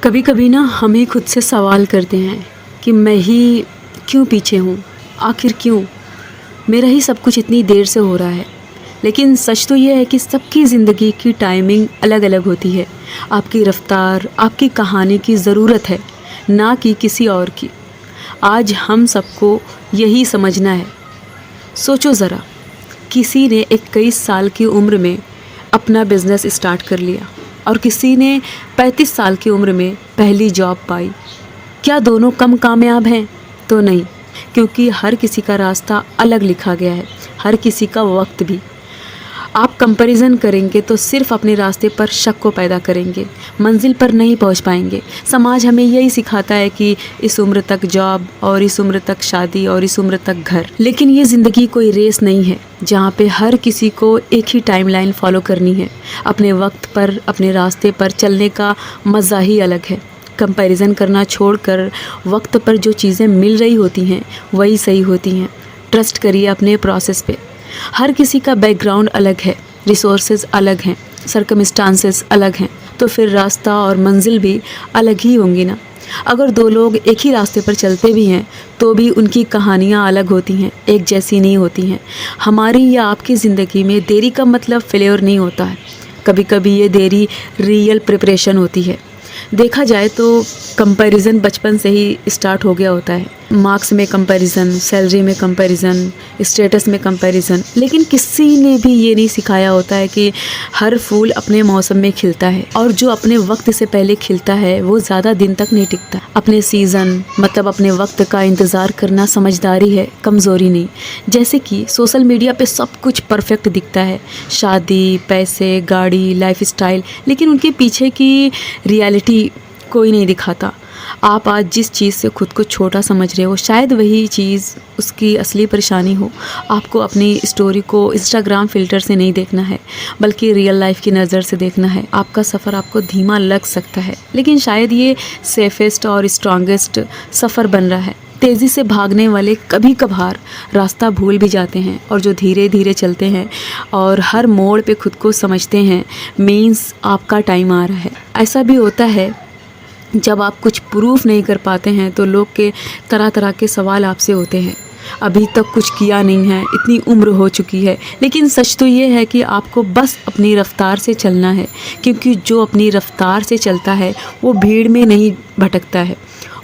कभी कभी ना हम ही खुद से सवाल करते हैं कि मैं ही क्यों पीछे हूँ, आखिर क्यों मेरा ही सब कुछ इतनी देर से हो रहा है। लेकिन सच तो ये है कि सबकी ज़िंदगी की टाइमिंग अलग अलग होती है। आपकी रफ्तार, आपकी कहानी की ज़रूरत है, ना कि किसी और की। आज हम सबको यही समझना है। सोचो ज़रा, किसी ने 21 साल की उम्र में अपना बिज़नेस स्टार्ट कर लिया और किसी ने 35 साल की उम्र में पहली जॉब पाई। क्या दोनों कम कामयाब हैं? तो नहीं, क्योंकि हर किसी का रास्ता अलग लिखा गया है, हर किसी का वक्त भी। आप कंपैरिजन करेंगे तो सिर्फ अपने रास्ते पर शक को पैदा करेंगे, मंजिल पर नहीं पहुंच पाएंगे। समाज हमें यही सिखाता है कि इस उम्र तक जॉब और इस उम्र तक शादी और इस उम्र तक घर। लेकिन ये ज़िंदगी कोई रेस नहीं है जहाँ पे हर किसी को एक ही टाइमलाइन फॉलो करनी है। अपने वक्त पर, अपने रास्ते पर चलने का मज़ा ही अलग है। कंपैरिजन करना छोड़कर वक्त पर जो चीज़ें मिल रही होती हैं वही सही होती हैं। ट्रस्ट करिए अपने प्रोसेस पे। हर किसी का बैकग्राउंड अलग है, रिसोर्सेज अलग हैं, सर्कमस्टांसेस अलग हैं, तो फिर रास्ता और मंजिल भी अलग ही होंगी ना। अगर दो लोग एक ही रास्ते पर चलते भी हैं तो भी उनकी कहानियाँ अलग होती हैं, एक जैसी नहीं होती हैं। हमारी या आपकी ज़िंदगी में देरी का मतलब फेल्योर नहीं होता है। कभी कभी ये देरी रियल प्रिपरेशन होती है। देखा जाए तो कंपैरिजन बचपन से ही स्टार्ट हो गया होता है। मार्क्स में कंपैरिजन, सैलरी में कंपैरिजन, स्टेटस में कंपैरिजन। लेकिन किसी ने भी ये नहीं सिखाया होता है कि हर फूल अपने मौसम में खिलता है और जो अपने वक्त से पहले खिलता है वो ज़्यादा दिन तक नहीं टिकता। अपने सीज़न मतलब अपने वक्त का इंतज़ार करना समझदारी है, कमज़ोरी नहीं। जैसे कि सोशल मीडिया पे सब कुछ परफेक्ट दिखता है, शादी, पैसे, गाड़ी, लाइफस्टाइल, लेकिन उनके पीछे की रियलिटी कोई नहीं दिखाता। आप आज जिस चीज़ से खुद को छोटा समझ रहे हो, शायद वही चीज़ उसकी असली परेशानी हो। आपको अपनी स्टोरी को इंस्टाग्राम फ़िल्टर से नहीं देखना है, बल्कि रियल लाइफ की नज़र से देखना है। आपका सफ़र आपको धीमा लग सकता है, लेकिन शायद ये सेफेस्ट और स्ट्रॉन्गेस्ट सफ़र बन रहा है। तेज़ी से भागने वाले कभी कभार रास्ता भूल भी जाते हैं, और जो धीरे धीरे चलते हैं और हर मोड़ पे खुद को समझते हैं, मीन्स आपका टाइम आ रहा है। ऐसा भी होता है जब आप कुछ प्रूफ नहीं कर पाते हैं तो लोग के तरह तरह के सवाल आपसे होते हैं। अभी तक कुछ किया नहीं है, इतनी उम्र हो चुकी है। लेकिन सच तो ये है कि आपको बस अपनी रफ़्तार से चलना है, क्योंकि जो अपनी रफ़्तार से चलता है वो भीड़ में नहीं भटकता है,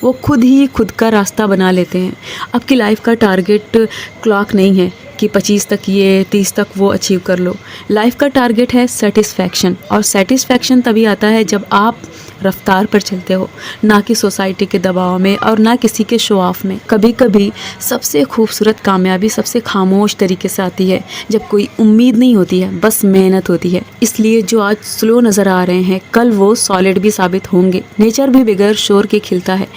वो खुद ही खुद का रास्ता बना लेते हैं। आपकी लाइफ का टारगेट क्लॉक नहीं है कि 25 तक ये, 30 तक वो अचीव कर लो। लाइफ का टारगेट है सेटिस्फैक्शन, और सेटिस्फैक्शन तभी आता है जब आप रफ्तार पर चलते हो, ना कि सोसाइटी के दबाव में और ना किसी के शो ऑफ में। कभी कभी सबसे खूबसूरत कामयाबी सबसे खामोश तरीके से आती है, जब कोई उम्मीद नहीं होती है, बस मेहनत होती है। इसलिए जो आज स्लो नज़र आ रहे हैं, कल वो सॉलिड भी साबित होंगे। नेचर भी बगैर शोर के खिलता है।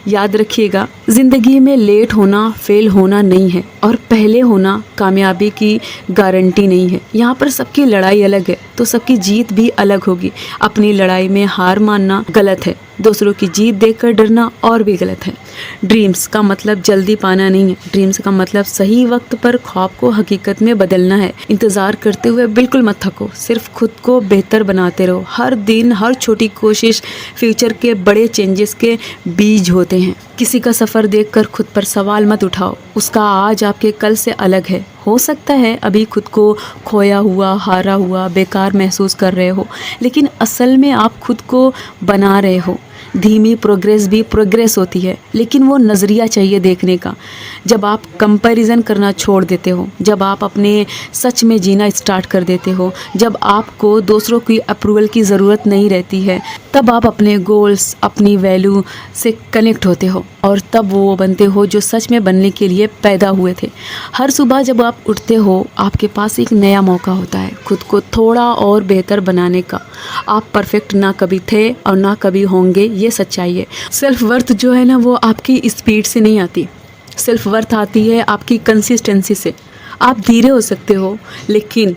याद रखिएगा, ज़िंदगी में लेट होना फेल होना नहीं है, और पहले होना कामयाबी की गारंटी नहीं है। यहाँ पर सबकी लड़ाई अलग है तो सबकी जीत भी अलग होगी। अपनी लड़ाई में हार मानना गलत है, दूसरों की जीत देखकर डरना और भी गलत है। ड्रीम्स का मतलब जल्दी पाना नहीं है, ड्रीम्स का मतलब सही वक्त पर ख्वाब को हकीकत में बदलना है। इंतज़ार करते हुए बिल्कुल मत थको, सिर्फ खुद को बेहतर बनाते रहो। हर दिन, हर छोटी कोशिश फ्यूचर के बड़े चेंजेस के बीज होते हैं। किसी का सफ़र देखकर खुद पर सवाल मत उठाओ, उसका आज आपके कल से अलग है। हो सकता है अभी खुद को खोया हुआ, हारा हुआ, बेकार महसूस कर रहे हो, लेकिन असल में आप खुद को बना रहे हो। धीमी प्रोग्रेस भी प्रोग्रेस होती है, लेकिन वो नज़रिया चाहिए देखने का। जब आप कंपैरिजन करना छोड़ देते हो, जब आप अपने सच में जीना स्टार्ट कर देते हो, जब आपको दूसरों की अप्रूवल की ज़रूरत नहीं रहती है, तब आप अपने गोल्स, अपनी वैल्यू से कनेक्ट होते हो, और तब वो बनते हो जो सच में बनने के लिए पैदा हुए थे। हर सुबह जब आप उठते हो, आपके पास एक नया मौका होता है खुद को थोड़ा और बेहतर बनाने का। आप परफेक्ट ना कभी थे और ना कभी होंगे, ये सच्चाई है। सेल्फ वर्थ जो है ना, वो आपकी स्पीड से नहीं आती। सेल्फ वर्थ आती है आपकी कंसिस्टेंसी से। आप धीरे हो सकते हो, लेकिन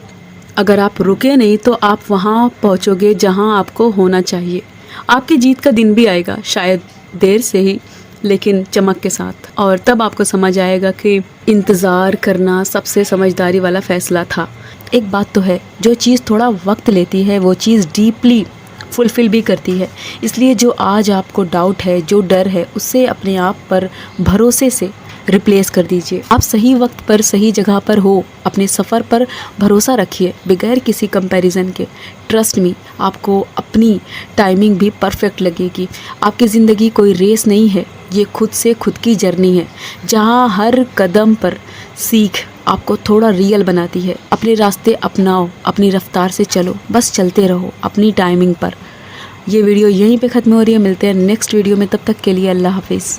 अगर आप रुके नहीं तो आप वहाँ पहुँचोगे जहाँ आपको होना चाहिए। आपकी जीत का दिन भी आएगा, शायद देर से ही, लेकिन चमक के साथ। और तब आपको समझ आएगा कि इंतज़ार करना सबसे समझदारी वाला फ़ैसला था। एक बात तो है, जो चीज़ थोड़ा वक्त लेती है वो चीज़ डीपली फुलफ़िल भी करती है। इसलिए जो आज आपको डाउट है, जो डर है, उससे अपने आप पर भरोसे से रिप्लेस कर दीजिए। आप सही वक्त पर सही जगह पर हो, अपने सफ़र पर भरोसा रखिए बगैर किसी कंपैरिजन के। ट्रस्ट मी, आपको अपनी टाइमिंग भी परफेक्ट लगेगी। आपकी ज़िंदगी कोई रेस नहीं है, ये खुद से खुद की जर्नी है, जहाँ हर कदम पर सीख आपको थोड़ा रियल बनाती है। अपने रास्ते अपनाओ, अपनी रफ्तार से चलो, बस चलते रहो अपनी टाइमिंग पर। ये वीडियो यहीं पे ख़त्म हो रही है। मिलते हैं नेक्स्ट वीडियो में, तब तक के लिए अल्लाह हाफिज़।